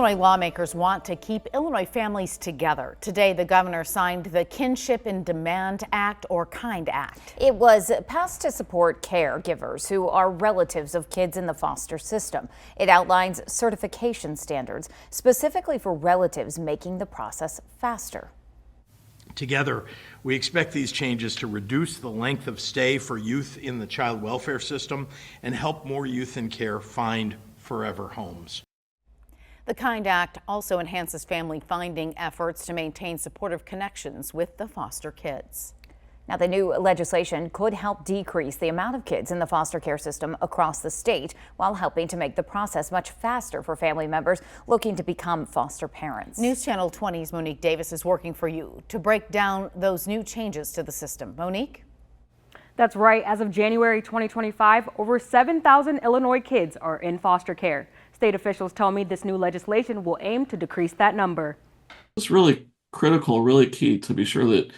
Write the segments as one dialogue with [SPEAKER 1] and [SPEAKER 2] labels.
[SPEAKER 1] Illinois lawmakers want to keep Illinois families together. Today, the governor signed the Kinship in Demand Act, or KIND Act.
[SPEAKER 2] It was passed to support caregivers who are relatives of kids in the foster system. It outlines certification standards specifically for relatives, making the process faster.
[SPEAKER 3] Together, we expect these changes to reduce the length of stay for youth in the child welfare system and help more youth in care find forever homes.
[SPEAKER 1] The KIND Act also enhances family finding efforts to maintain supportive connections with the foster kids.
[SPEAKER 2] Now, the new legislation could help decrease the amount of kids in the foster care system across the state while helping to make the process much faster for family members looking to become foster parents.
[SPEAKER 1] News Channel 20's Monique Davis is working for you to break down those new changes to the system. Monique?
[SPEAKER 4] That's right. As of January 2025, over 7,000 Illinois kids are in foster care. State officials tell me this new legislation will aim to decrease that number.
[SPEAKER 5] It's really critical, really key to be sure that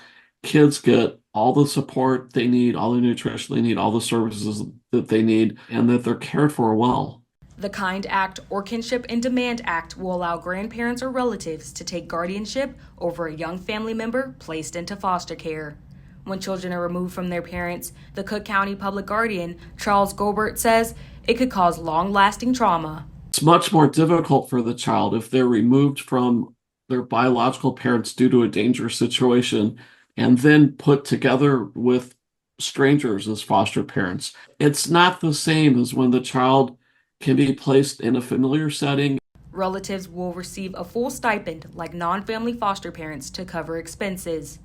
[SPEAKER 5] kids get all the support they need, all the nutrition they need, all the services that they need, and that they're cared for well.
[SPEAKER 6] The KIND Act, or Kinship in Demand Act, will allow grandparents or relatives to take guardianship over a young family member placed into foster care. When children are removed from their parents, the Cook County Public Guardian, Charles Gobert, says it could cause long-lasting trauma.
[SPEAKER 5] It's much more difficult for the child if they're removed from their biological parents due to a dangerous situation and then put together with strangers as foster parents. It's not the same as when the child can be placed in a familiar setting.
[SPEAKER 6] Relatives will receive a full stipend like non-family foster parents to cover expenses.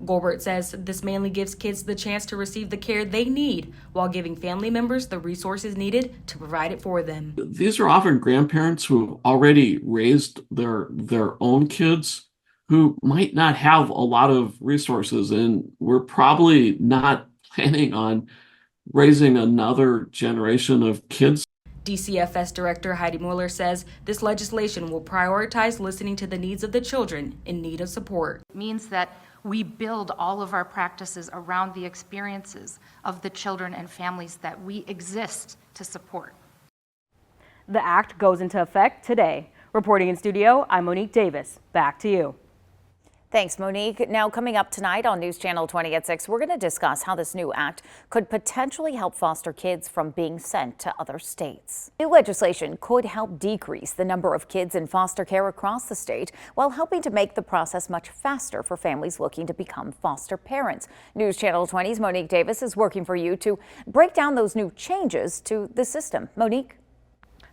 [SPEAKER 6] Gobert says this mainly gives kids the chance to receive the care they need while giving family members the resources needed to provide it for them.
[SPEAKER 5] These are often grandparents who already raised their own kids who might not have a lot of resources, and we're probably not planning on raising another generation of kids.
[SPEAKER 6] DCFS Director Heidi Mueller says this legislation will prioritize listening to the needs of the children in need of support.
[SPEAKER 7] It means that we build all of our practices around the experiences of the children and families that we exist to support.
[SPEAKER 4] The act goes into effect today. Reporting in studio, I'm Monique Davis. Back to you.
[SPEAKER 2] Thanks, Monique. Now, coming up tonight on News Channel 20 at 6, we're going to discuss how this new act could potentially help foster kids from being sent to other states. New legislation could help decrease the number of kids in foster care across the state while helping to make the process much faster for families looking to become foster parents. News Channel 20's Monique Davis is working for you to break down those new changes to the system. Monique?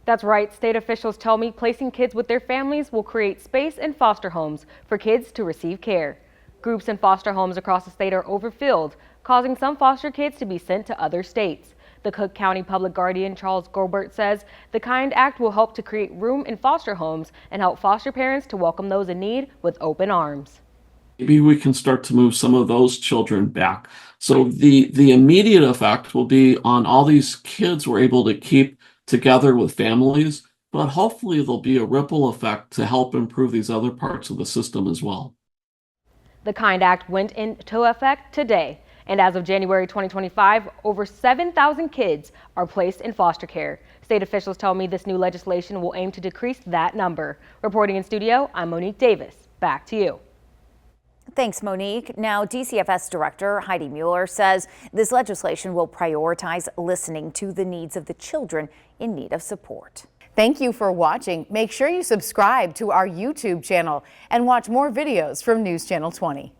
[SPEAKER 4] That's right. State officials tell me placing kids with their families will create space in foster homes for kids to receive care. Groups in foster homes across the state are overfilled, causing some foster kids to be sent to other states. The Cook County Public Guardian, Charles Gobert, says the KIND Act will help to create room in foster homes and help foster parents to welcome those in need with open arms.
[SPEAKER 5] Maybe we can start to move some of those children back. So the immediate effect will be on all these kids we're able to keep together with families, but hopefully there'll be a ripple effect to help improve these other parts of the system as well.
[SPEAKER 4] The KIND Act went into effect today, and as of January 2025, over 7,000 kids are placed in foster care. State officials tell me this new legislation will aim to decrease that number. Reporting in studio, I'm Monique Davis. Back to you.
[SPEAKER 2] Thanks, Monique. Now, DCFS Director Heidi Mueller says this legislation will prioritize listening to the needs of the children in need of support.
[SPEAKER 1] Thank you for watching. Make sure you subscribe to our YouTube channel and watch more videos from News Channel 20.